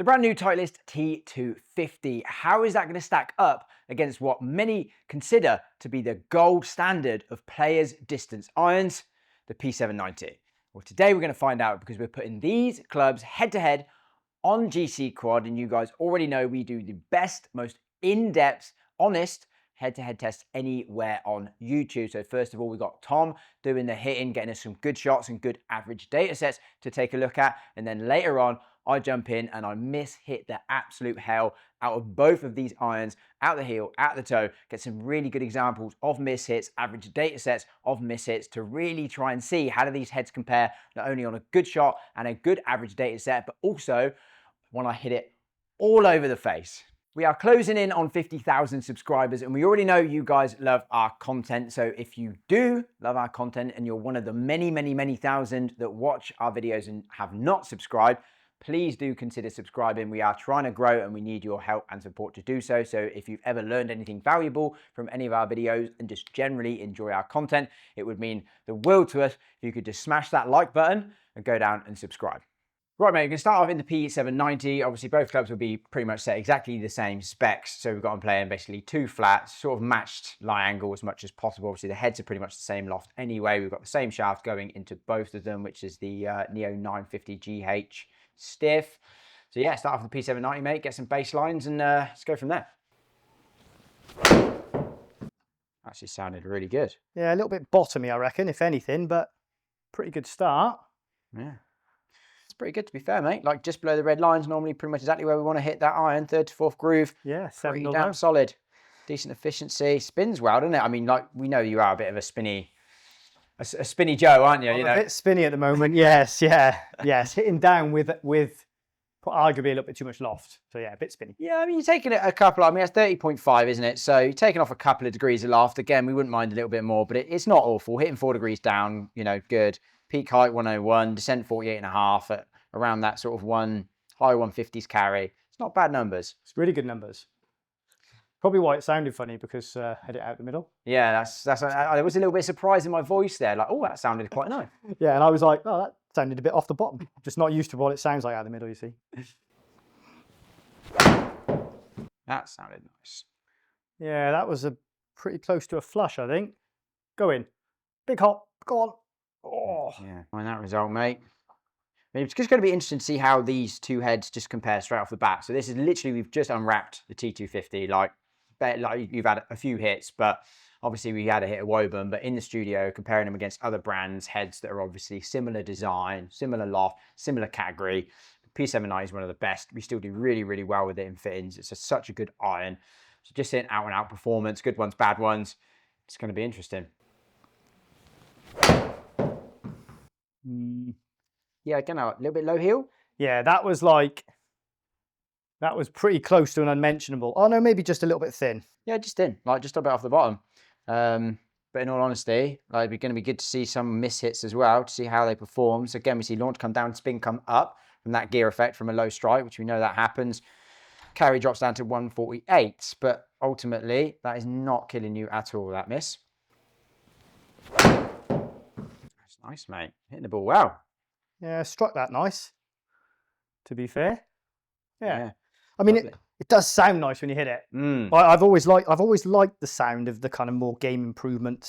The brand new Titleist T250. How is that going to stack up against what many consider to be the gold standard of players' distance irons, the P790? Well, today we're going to find out because we're putting these clubs head to head on GC Quad, and you guys already know we do the best, most in-depth, honest head-to-head tests anywhere on YouTube. So first of all, we've got Tom doing the hitting, getting us some good shots and good average data sets to take a look at. And then later on, I jump in and I hit the absolute hell out of both of these irons, out the heel, out the toe, get some really good examples of mishits, average data sets of mishits to really try and see how do these heads compare not only on a good shot and a good average data set, but also when I hit it all over the face. We are closing in on 50,000 subscribers, and we already know you guys love our content. So if you do love our content and you're one of the many thousand that watch our videos and have not subscribed, please do consider subscribing. We are trying to grow and we need your help and support to do so. So if you've ever learned anything valuable from any of our videos and just generally enjoy our content, it would mean the world to us if you could just smash that like button and go down and subscribe. Right, mate, we can start off in the P790. Obviously, both clubs will be pretty much set exactly the same specs. So we've got them playing basically two flats, sort of matched lie angle as much as possible. Obviously, the heads are pretty much the same loft anyway. We've got the same shaft going into both of them, which is the Neo 950 GH stiff. So yeah, start off with the P790, mate, get some baselines and let's go from there. Actually sounded really good. Yeah, a little bit bottomy, I reckon, if anything, but pretty good start. Yeah. Pretty good to be fair, mate. Like just below the red lines, normally pretty much exactly where we want to hit that iron, third to fourth groove. Yeah, pretty damn solid. Decent efficiency. Spins well, doesn't it? I mean, like we know you are a bit of a spinny Joe, aren't you? I'm a bit spinny at the moment. Yes, yeah, yes. Hitting down with arguably a little bit too much loft. So yeah, a bit spinny. Yeah, I mean, you're taking it a couple. I mean, it's 30.5, isn't it? So you're taking off a couple of degrees of loft. Again, we wouldn't mind a little bit more, but it's not awful. Hitting 4 degrees down, you know, good. Peak height 101, descent 48.5 at around that sort of high 150s carry. It's not bad numbers. It's really good numbers. Probably why it sounded funny because had it out the middle. Yeah, I was a little bit surprised in my voice there. Like, oh, that sounded quite nice. Yeah, and I was like, oh, that sounded a bit off the bottom. Just not used to what it sounds like out the middle, you see. That sounded nice. Yeah, that was pretty close to a flush, I think. Go in. Big hop. Go on. Oh. Yeah, find that result, mate. I mean, it's just going to be interesting to see how these two heads just compare straight off the bat. So this is literally, we've just unwrapped the T250. Like you've had a few hits, but obviously we had a hit at Woburn, but in the studio, comparing them against other brands, heads that are obviously similar design, similar loft, similar category. The P790 is one of the best. We still do really well with it in fittings. It's such a good iron. So just seeing out and out performance, good ones, bad ones. It's going to be interesting. Yeah, again, a little bit low heel. Yeah, that was pretty close to an unmentionable. Oh no, maybe just a little bit thin. Yeah, just thin, like just a bit off the bottom. But in all honesty, like it's going to be good to see some mishits as well, to see how they perform. So again, we see launch come down, spin come up from that gear effect from a low strike, which we know that happens. Carry drops down to 148, but ultimately that is not killing you at all, that miss. That's nice, mate. Hitting the ball well. Yeah, struck that nice, to be fair. Yeah. I mean, it does sound nice when you hit it. I've always liked the sound of the kind of more game improvement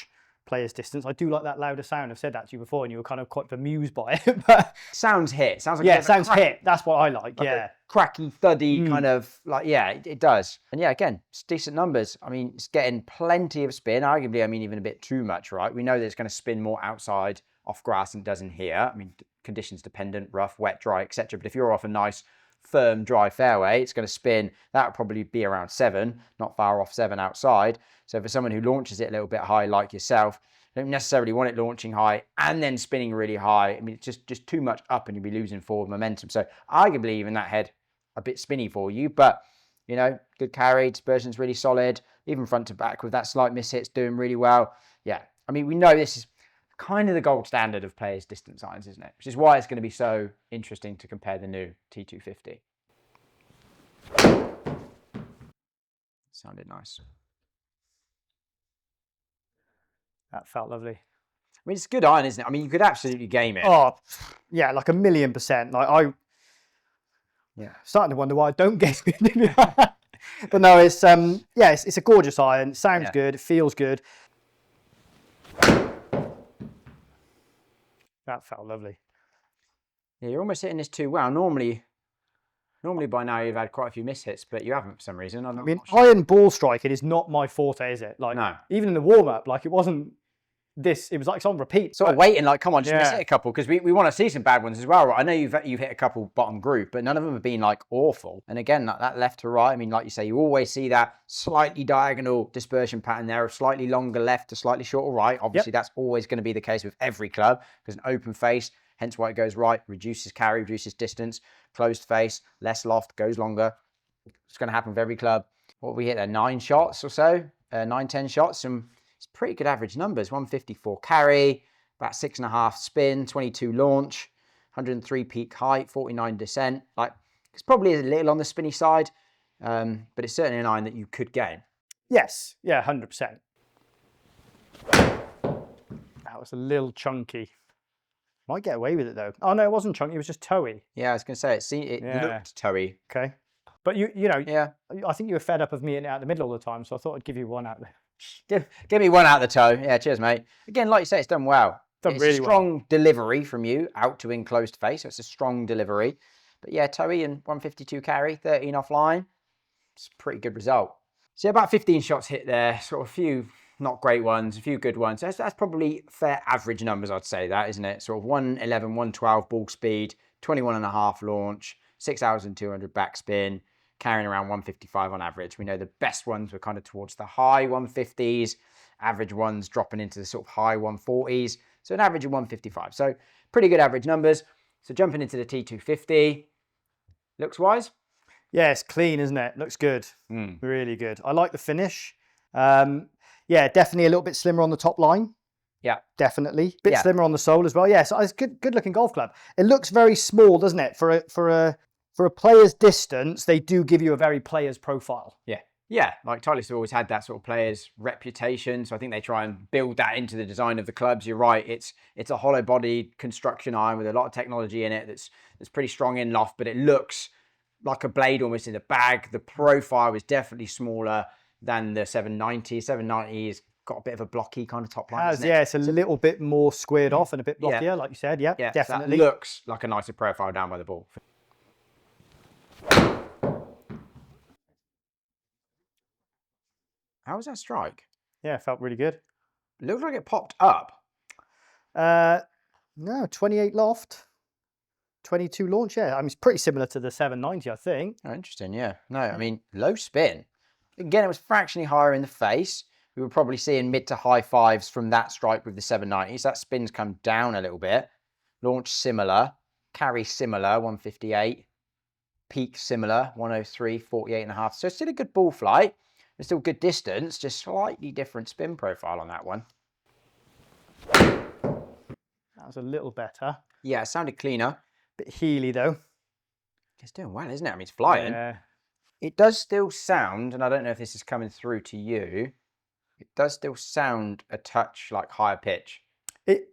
/ player's distance. I do like that louder sound. I've said that to you before, and you were kind of quite bemused by it. But sounds hit. Sounds like it sounds hit. That's what I like. Yeah, cracky, thuddy kind of like it does. And yeah, again, it's decent numbers. I mean, it's getting plenty of spin. Arguably, I mean, even a bit too much, right? We know that it's going to spin more outside off grass than it does in here. I mean, conditions dependent, rough, wet, dry, etc. But if you're off a nice, firm, dry fairway, it's going to spin. That would probably be around 7, not far off 7 outside. So for someone who launches it a little bit high like yourself, you don't necessarily want it launching high and then spinning really high. I mean, it's just too much up and you'll be losing forward momentum. So arguably even that head a bit spinny for you, but you know, good carry, dispersion's really solid, even front to back with that slight mishits doing really well. Yeah, I mean, we know this is kind of the gold standard of players' distance irons, isn't it? Which is why it's going to be so interesting to compare the new T250. Sounded nice. That felt lovely. I mean, it's a good iron, isn't it? I mean, you could absolutely game it. Oh, yeah, like 1,000,000%. Like Yeah. Starting to wonder why I don't get it. But no, it's yeah, it's a gorgeous iron. It sounds good. It feels good. That felt lovely. Yeah, you're almost hitting this too well. Normally by now you've had quite a few mishits, but you haven't for some reason. I mean, iron ball striking is not my forte, is it? Like, no. Even in the warm up, like it wasn't this. It was like it's on repeat. Sort of waiting, like, come on, just miss it a couple, because we want to see some bad ones as well. Right? I know you've hit a couple bottom group, but none of them have been like awful. And again, that left to right, I mean, like you say, you always see that slightly diagonal dispersion pattern there of slightly longer left to slightly shorter right. Obviously, that's always going to be the case with every club, because an open face, hence why it goes right, reduces carry, reduces distance. Closed face, less loft, goes longer. It's going to happen with every club. What we hit there, 9 shots or so, 9, 10 shots. It's pretty good average numbers. 154 carry, about 6.5 spin, 22 launch, 103 peak height, 49 descent. Like, it's probably a little on the spinny side, but it's certainly an iron that you could gain. Yes, yeah, 100%. That was a little chunky. Might get away with it though. Oh no, it wasn't chunky. It was just toey. Yeah, I was going to say it looked toey. Okay, but you know, yeah, I think you were fed up of me hitting it out the middle all the time, so I thought I'd give you one out there. Give me one out the toe. Yeah, cheers, mate. Again, like you say, it's done well. Done it's really a strong delivery from you out to enclosed face, so it's a strong delivery. But yeah, toey and 152 carry, 13 offline. It's a pretty good result. So about 15 shots hit there, sort of a few not great ones, a few good ones. That's probably fair average numbers, I'd say that, isn't it? Sort of 111, 112 ball speed, 21.5 launch, 6,200 backspin, carrying around 155 on average. We know the best ones were kind of towards the high 150s, average ones dropping into the sort of high 140s. So an average of 155. So pretty good average numbers. So jumping into the T250, looks wise? Yeah, it's clean, isn't it? Looks good. Really good. I like the finish. Yeah, definitely a little bit slimmer on the top line. Yeah, definitely. Bit slimmer on the sole as well. Yeah, so it's good looking golf club. It looks very small, doesn't it? For a player's distance, they do give you a very player's profile. Yeah, like Titleist have always had that sort of player's reputation, so I think they try and build that into the design of the clubs. You're right, it's a hollow-bodied construction iron with a lot of technology in it that's pretty strong in loft, but it looks like a blade almost in the bag. The profile is definitely smaller than the 790. 790 has got a bit of a blocky kind of top line. Yeah, it's a little bit more squared off and a bit blockier, like you said. Yeah, definitely. So that looks like a nicer profile down by the ball. How was that strike? Yeah, it felt really good. It looked like it popped up. No, 28 loft, 22 launch. Yeah, I mean, it's pretty similar to the 790, I think. Oh, interesting, yeah. No, I mean, low spin. Again, it was fractionally higher in the face. We were probably seeing mid to high fives from that strike with the 790s. That spin's come down a little bit. Launch similar. Carry similar, 158. Peak similar, 103, 48.5. So still a good ball flight. It's still good distance, just slightly different spin profile on that one. That was a little better. Yeah, it sounded cleaner. Bit heely though. It's doing well, isn't it? I mean, it's flying. Yeah. It does still sound, and I don't know if this is coming through to you, it does still sound a touch like higher pitch.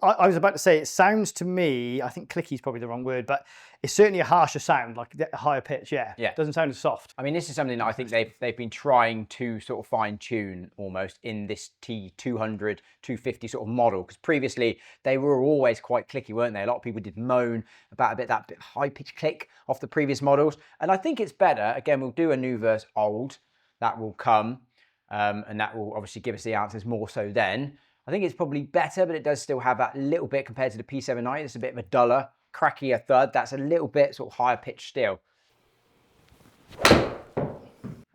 I was about to say, it sounds to me, I think clicky is probably the wrong word, but it's certainly a harsher sound, like a higher pitch, yeah. It doesn't sound as soft. I mean, this is something that I think they've been trying to sort of fine tune almost in this T200, 250 sort of model, because previously they were always quite clicky, weren't they? A lot of people did moan about that bit high pitch click off the previous models. And I think it's better, again, we'll do a new versus old, that will come, and that will obviously give us the answers more so then. I think it's probably better, but it does still have that little bit compared to the P790. It's a bit of a duller, crackier thud. That's a little bit sort of higher pitch still. That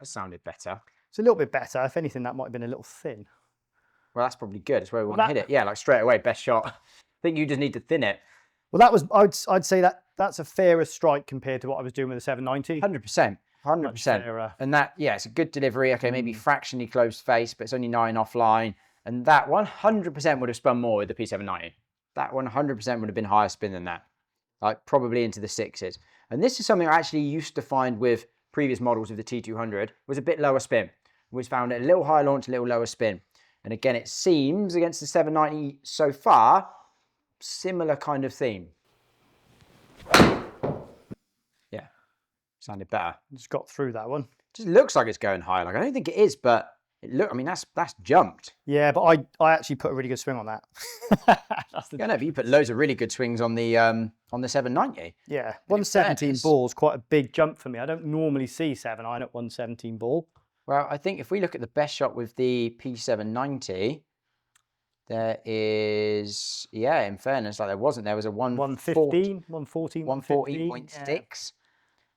sounded better. It's a little bit better. If anything, that might have been a little thin. Well, that's probably good. It's where we want to hit it. Yeah, like straight away, best shot. I think you just need to thin it. Well, that was, I'd say that's a fairer strike compared to what I was doing with the 790. 100%. 100%. And that, yeah, it's a good delivery. Okay, maybe fractionally closed face, but it's only 9 offline. And that 100% would have spun more with the P790. That 100% would have been higher spin than that. Like probably into the 6s. And this is something I actually used to find with previous models of the T200, was a bit lower spin. We found it a little higher launch, a little lower spin. And again, it seems against the 790 so far, similar kind of theme. Yeah. Sounded better. Just got through that one. Just looks like it's going high. Like I don't think it is, but I mean, that's jumped. Yeah, but I actually put a really good swing on that. Yeah, no, but you put loads of really good swings on the 790. Yeah, 117 ball is quite a big jump for me. I don't normally see 7-iron at 117 ball. Well, I think if we look at the best shot with the P790, there is, yeah, in fairness, like there was a 115, 114, 114.6. Yeah.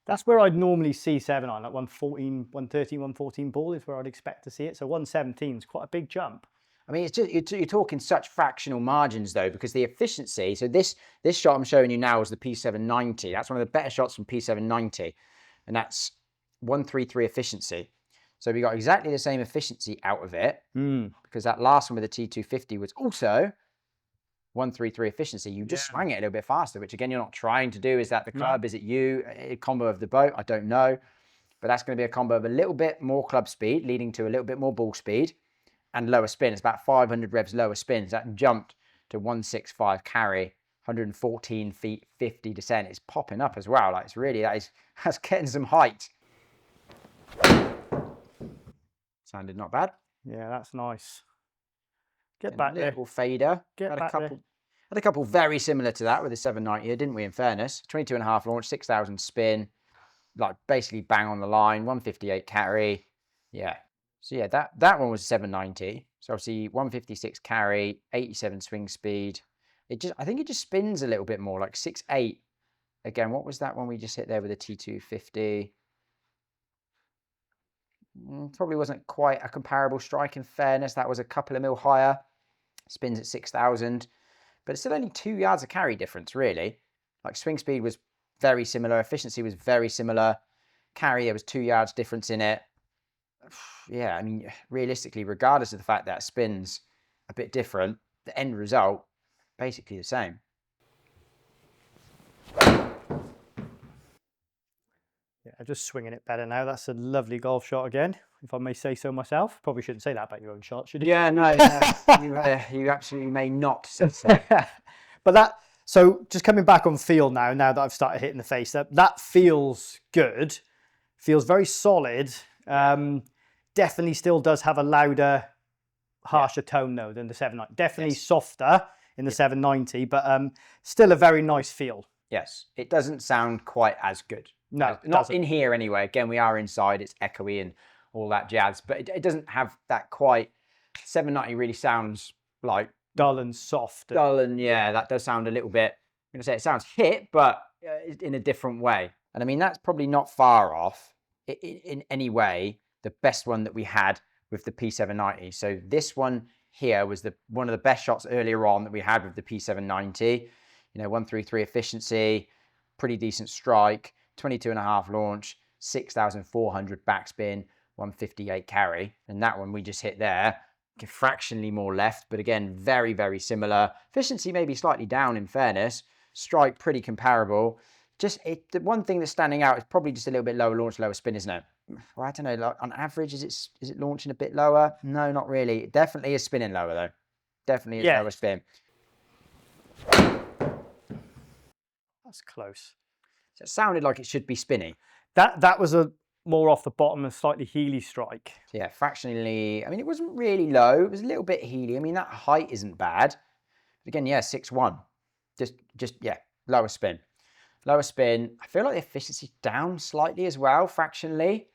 That's where I'd normally see 7-iron, like 114, 113, 114 ball is where I'd expect to see it. So 117 is quite a big jump. I mean, it's just you're talking such fractional margins though, because the efficiency. So this shot I'm showing you now is the P790. That's one of the better shots from P790, and that's 133 efficiency. So we got exactly the same efficiency out of it, because that last one with the T250 was also 133 efficiency. You just swang it a little bit faster, which again, you're not trying to do. Is that the club? Is it you? A combo of the boat? I don't know. But that's going to be a combo of a little bit more club speed, leading to a little bit more ball speed and lower spin. It's about 500 revs lower spins. That jumped to 165 carry, 114 feet, 50 descent. It's popping up as well. Like it's really, that's getting some height. Sounded not bad. Yeah, that's nice. Get back there. Little fader. Get back there. Had a couple very similar to that with the 790, didn't we, in fairness? 22.5 launch, 6,000 spin, like basically bang on the line, 158 carry. Yeah. So yeah, that one was 790. So obviously 156 carry, 87 swing speed. I think it just spins a little bit more, like 6.8. Again, what was that one we just hit there with the T250? Probably wasn't quite a comparable strike in fairness. That was a couple of mil higher. Spins at 6,000. But it's still only 2 yards of carry difference, really. Like swing speed was very similar. Efficiency was very similar. Carry, there was 2 yards difference in it. Yeah, I mean, realistically, regardless of the fact that it spins a bit different, the end result, basically the same. Yeah, I'm just swinging it better now. That's a lovely golf shot again, if I may say so myself. Probably shouldn't say that about your own shot, should you? Yeah, no, you absolutely may not say so. But so just coming back on feel now that I've started hitting the face, that feels good, feels very solid. Definitely still does have a louder, harsher tone though than the 790. Definitely softer in the 790, but still a very nice feel. Yes, it doesn't sound quite as good. No, not in here anyway. Again, we are inside, it's echoey and all that jazz, but it doesn't have that quite. 790 really sounds like dull and soft. Dull and yeah, that does sound a little bit, I'm going to say it sounds hit, but in a different way. And I mean, that's probably not far off in any way the best one that we had with the P790. So this one here was one of the best shots earlier on that we had with the P790. You know, 133 efficiency, pretty decent strike, 22.5 launch, 6,400 backspin, 158 carry. And that one we just hit there, fractionally more left, but again, very, very similar. Efficiency maybe slightly down in fairness. Strike pretty comparable. Just the one thing that's standing out is probably just a little bit lower launch, lower spin, isn't it? Well, I don't know, like on average, is it launching a bit lower? No, not really. It definitely is spinning lower though. Definitely is lower spin. That's close. So it sounded like it should be spinny. That was a more off the bottom and slightly heely strike. So yeah, fractionally, I mean, it wasn't really low. It was a little bit heely. I mean, that height isn't bad. But again, yeah, 6.1. Just yeah, lower spin. Lower spin. I feel like the efficiency down slightly as well, fractionally.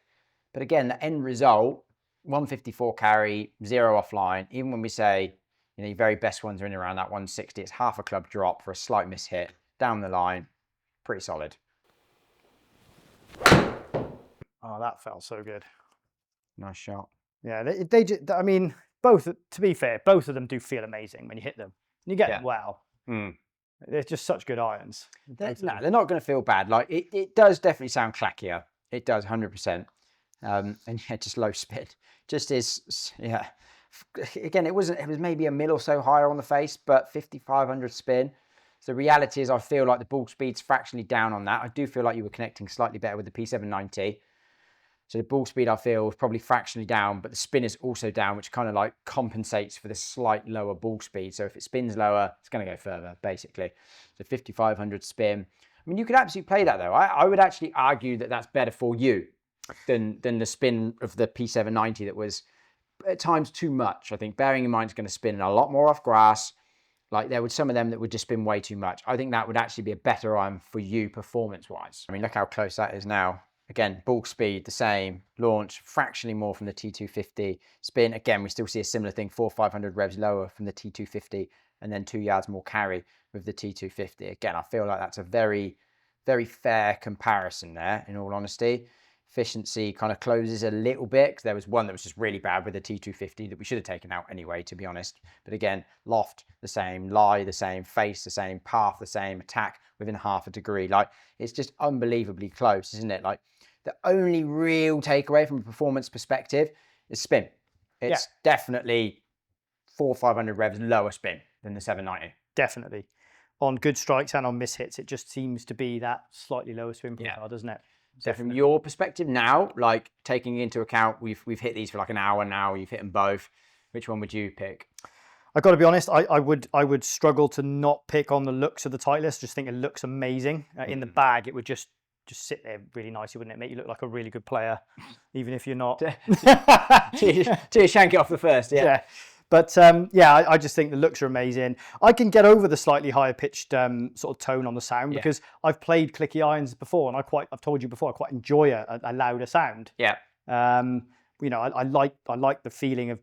But again, the end result, 154 carry, 0 offline. Even when we say, you know, your very best ones are in around that 160, it's half a club drop for a slight mishit. Down the line, pretty solid. Oh, that felt so good. Nice shot. Yeah, they I mean, both, to be fair, both of them do feel amazing when you hit them. You get them well. They're just such good irons. They're not going to feel bad. Like it does definitely sound clackier. It does, 100%. And yeah, just low spin. Just is, yeah. Again, it was maybe a mil or so higher on the face, but 5,500 spin. So the reality is I feel like the ball speed's fractionally down on that. I do feel like you were connecting slightly better with the P790. So the ball speed I feel is probably fractionally down, but the spin is also down, which kind of like compensates for the slight lower ball speed. So if it spins lower, it's going to go further, basically. So 5,500 spin. mean, you could absolutely play that though. I would actually argue that that's better for you than the spin of the P790 that was at times too much. I think, bearing in mind it's going to spin a lot more off grass. Like there were some of them that would just spin way too much. I think that would actually be a better iron for you performance-wise. I mean, look how close that is now. Again, ball speed, the same. Launch, fractionally more from the T250. Spin, again, we still see a similar thing, 400-500 revs lower from the T250, and then 2 yards more carry with the T250. Again, I feel like that's a very, very fair comparison there, in all honesty. Efficiency kind of closes a little bit, because there was one that was just really bad with the T250 that we should have taken out anyway, to be honest. But again, loft the same, lie the same, face the same, path the same, attack within half a degree. Like, it's just unbelievably close, isn't it? Like, the only real takeaway from a performance perspective is spin. It's definitely 400-500 revs lower spin than the 790. Definitely. On good strikes and on MISHITs, it just seems to be that slightly lower spin profile, doesn't it? So from your perspective now, like taking into account, we've hit these for like an hour now, you've hit them both, which one would you pick? I've got to be honest, I would struggle to not pick on the looks of the Titleist. Just think it looks amazing. In the bag, it would just sit there really nicely, wouldn't it? Make you look like a really good player, even if you're not. Till you shank it off the first, yeah. But I just think the looks are amazing. I can get over the slightly higher pitched sort of tone on the sound because I've played clicky irons before, and I've told you before, I quite enjoy a louder sound. Yeah. You know, I like the feeling of,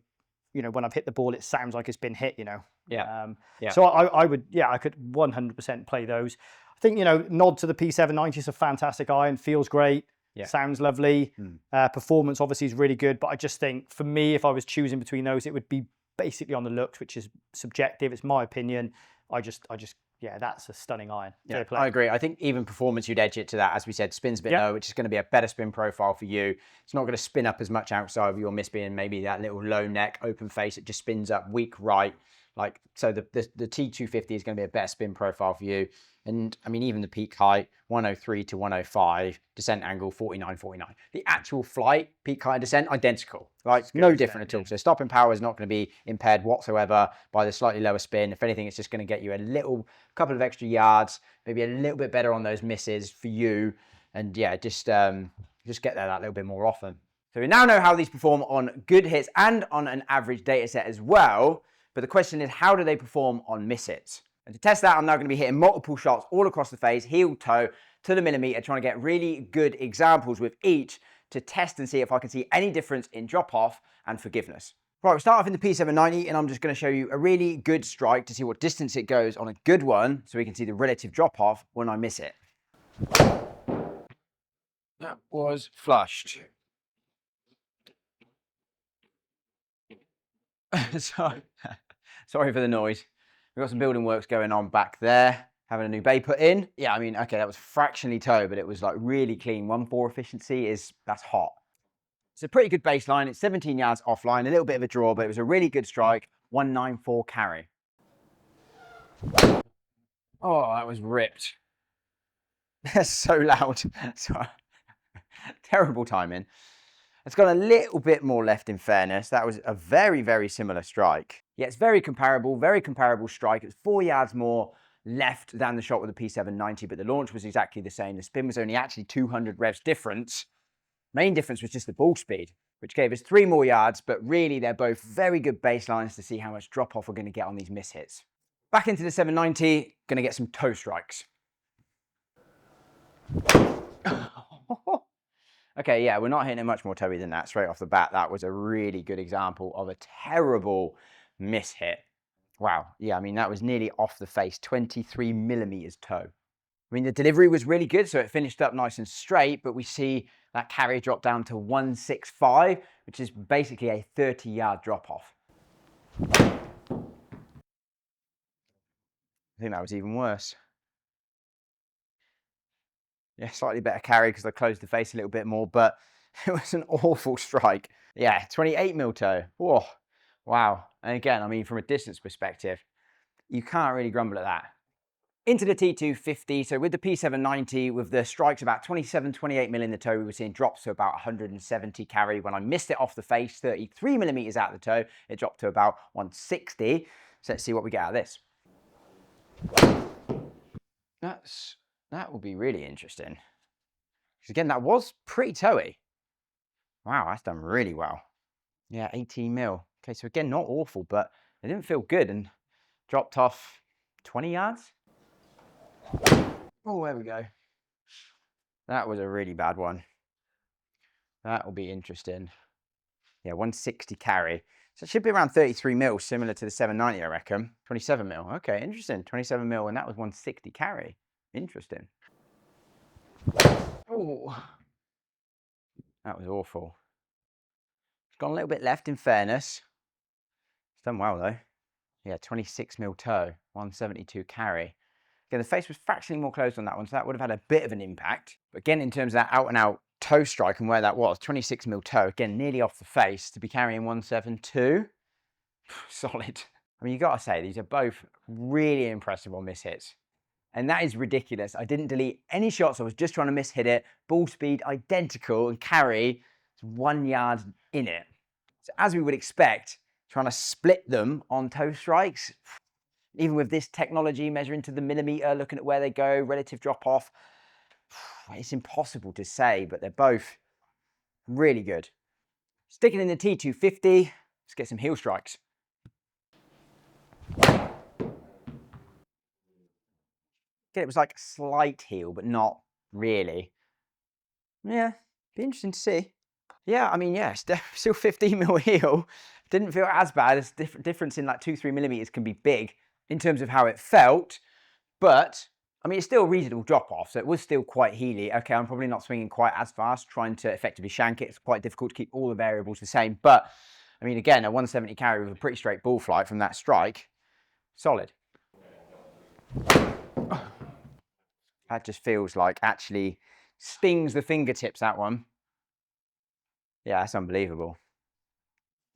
you know, when I've hit the ball, it sounds like it's been hit. You know. Yeah. So I could 100% play those. I think, you know, nod to the P790 is a fantastic iron, feels great. Yeah. Sounds lovely. Performance obviously is really good, but I just think for me, if I was choosing between those, it would be basically on the looks, which is subjective. It's my opinion. I just, that's a stunning iron. Yeah, I agree. I think even performance, you'd edge it to that. As we said, spins a bit low, which is going to be a better spin profile for you. It's not going to spin up as much outside of your miss being maybe that little low neck, open face. It just spins up weak right. Like, so the T250 is going to be a better spin profile for you. And I mean, even the peak height, 103 to 105, descent angle, 49. The actual flight, peak height, descent, identical. Like, no different at all. So stopping power is not going to be impaired whatsoever by the slightly lower spin. If anything, it's just going to get you a couple of extra yards, maybe a little bit better on those misses for you. And yeah, just get there that little bit more often. So we now know how these perform on good hits and on an average data set as well. But the question is, how do they perform on MISHITs? And to test that, I'm now going to be hitting multiple shots all across the face, heel, toe, to the millimeter, trying to get really good examples with each to test and see if I can see any difference in drop-off and forgiveness. Right, we'll start off in the P790, and I'm just going to show you a really good strike to see what distance it goes on a good one, so we can see the relative drop-off when I miss it. That was flushed. Sorry for the noise. We've got some building works going on back there, having a new bay put in. Yeah, I mean, okay, that was fractionally toe, but it was like really clean. 1.4 efficiency that's hot. It's a pretty good baseline. It's 17 yards offline, a little bit of a draw, but it was a really good strike. 194 carry. Oh, that was ripped. That's so loud. Sorry. Terrible timing. It's got a little bit more left, in fairness. That was a very, very similar strike. Yeah, it's very comparable strike. It's 4 yards more left than the shot with the P790, but the launch was exactly the same. The spin was only actually 200 revs difference. Main difference was just the ball speed, which gave us 3 more yards, but really they're both very good baselines to see how much drop-off we're going to get on these miss hits. Back into the 790, going to get some toe strikes. Okay, yeah, we're not hitting it much more toey than that straight off the bat. That was a really good example of a terrible miss hit. Wow, yeah, I mean, that was nearly off the face, 23 millimeters toe. I mean, the delivery was really good, so it finished up nice and straight, but we see that carry drop down to 165, which is basically a 30-yard drop-off. I think that was even worse. Yeah, slightly better carry because I closed the face a little bit more, but it was an awful strike. Yeah, 28 mil toe. Whoa, wow. And again, I mean, from a distance perspective, you can't really grumble at that. Into the T250, so with the P790, with the strikes about 27, 28 mil in the toe, we were seeing drops to about 170 carry. When I missed it off the face, 33 millimeters out of the toe, it dropped to about 160. So let's see what we get out of this. That's That will be really interesting. Because again, that was pretty toey. Wow, that's done really well. Yeah, 18 mil. Okay, so again, not awful, but it didn't feel good and dropped off 20 yards. Oh, there we go. That was a really bad one. That will be interesting. Yeah, 160 carry. So it should be around 33 mil, similar to the 790, I reckon. 27 mil. Okay, interesting. 27 mil, and that was 160 carry. Interesting. Oh, that was awful. It's got a little bit left, in fairness. It's done well, though. Yeah, 26 mil toe, 172 carry. Again, the face was fractionally more closed on that one, so that would have had a bit of an impact. But again, in terms of that out-and-out toe strike and where that was, 26 mil toe, again, nearly off the face, to be carrying 172. Solid. I mean, you got to say, these are both really impressive on mishits. And that is ridiculous. I didn't delete any shots. I was just trying to mishit it. Ball speed identical and carry 1 yard in it. So as we would expect, trying to split them on toe strikes, even with this technology, measuring to the millimeter, looking at where they go, relative drop off, it's impossible to say, but they're both really good. Sticking in the T250, let's get some heel strikes. Again, it was like a slight heel, but not really. Yeah, be interesting to see. Yeah, I mean, yeah, it's still 15 mil heel. Didn't feel as bad. As difference in like 2-3 millimeters can be big in terms of how it felt, but I mean, it's still a reasonable drop off, so it was still quite heely. Okay, I'm probably not swinging quite as fast, trying to effectively shank it. It's quite difficult to keep all the variables the same, but I mean, again, a 170 carry with a pretty straight ball flight from that strike, solid. That just feels like actually stings the fingertips, that one. Yeah, that's unbelievable.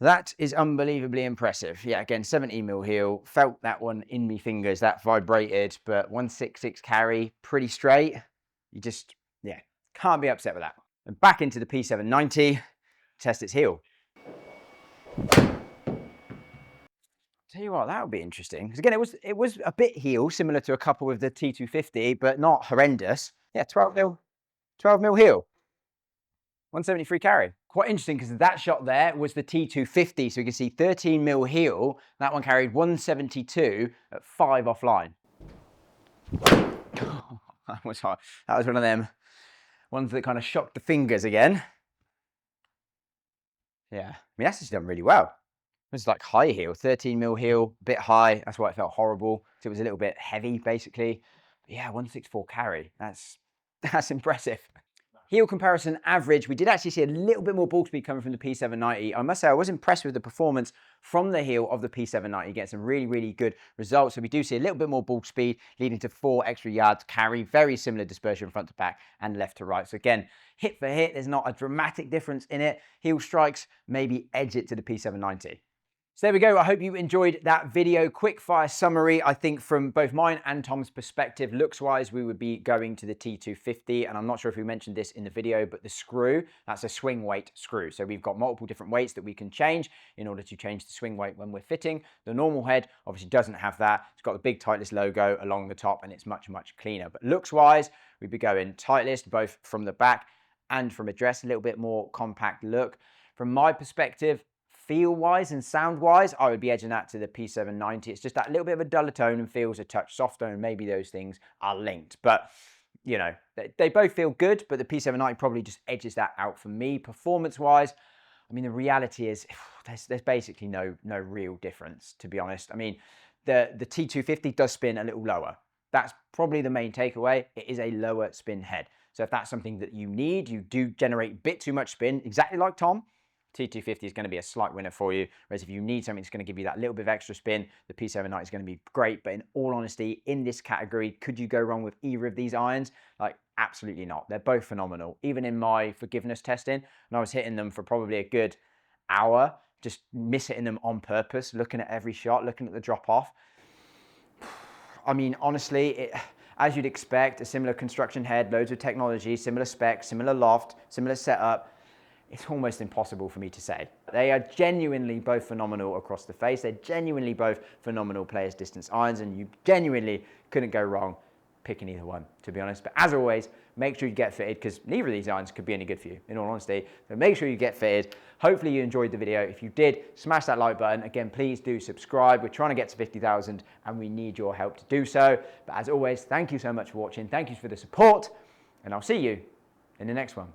That is unbelievably impressive. Yeah, again, 17 mil heel. Felt that one in me fingers, that vibrated, but 166 carry, pretty straight. You just, yeah, can't be upset with that. And back into the P790, test its heel. Tell you what, that would be interesting. Because again, it was a bit heel, similar to a couple with the T250, but not horrendous. Yeah, 12 mil heel. 173 carry. Quite interesting because that shot there was the T250. So you can see 13 mil heel. That one carried 172 at 5 offline. That was hard. That was one of them ones that kind of shocked the fingers again. Yeah, I mean, that's just done really well. It was like high heel, 13 mil heel, a bit high. That's why it felt horrible. So it was a little bit heavy, basically. But yeah, 164 carry. That's impressive. Heel comparison average, we did actually see a little bit more ball speed coming from the P790. I must say I was impressed with the performance from the heel of the P790. Get some really, really good results. So we do see a little bit more ball speed leading to 4 extra yards carry. Very similar dispersion front to back and left to right. So again, hit for hit, there's not a dramatic difference in it. Heel strikes maybe edge it to the P790. So there we go. I hope you enjoyed that video. Quick fire summary. I think from both mine and Tom's perspective, looks wise, we would be going to the T250. And I'm not sure if we mentioned this in the video, but the screw, that's a swing weight screw. So we've got multiple different weights that we can change in order to change the swing weight when we're fitting. The normal head obviously doesn't have that. It's got the big Titleist logo along the top and it's much, much cleaner. But looks wise, we'd be going Titleist, both from the back and from a dress, a little bit more compact look. From my perspective, feel-wise and sound-wise, I would be edging that to the P790. It's just that little bit of a duller tone and feels a touch softer, and maybe those things are linked. But, you know, they both feel good, but the P790 probably just edges that out for me. Performance-wise, I mean, the reality is there's basically no real difference, to be honest. I mean, the T250 does spin a little lower. That's probably the main takeaway. It is a lower spin head. So if that's something that you need, you do generate a bit too much spin, exactly like Tom, T250 is going to be a slight winner for you, whereas if you need something that's going to give you that little bit of extra spin, the P790 is going to be great. But in all honesty, in this category, could you go wrong with either of these irons? Like, absolutely not. They're both phenomenal. Even in my forgiveness testing, and I was hitting them for probably a good hour, just miss-hitting them on purpose, looking at every shot, looking at the drop-off. I mean, honestly, as you'd expect, a similar construction head, loads of technology, similar specs, similar loft, similar setup. It's almost impossible for me to say. They are genuinely both phenomenal across the face. They're genuinely both phenomenal players' distance irons, and you genuinely couldn't go wrong picking either one, to be honest. But as always, make sure you get fitted, because neither of these irons could be any good for you, in all honesty. So make sure you get fitted. Hopefully you enjoyed the video. If you did, smash that like button. Again, please do subscribe. We're trying to get to 50,000 and we need your help to do so. But as always, thank you so much for watching. Thank you for the support, and I'll see you in the next one.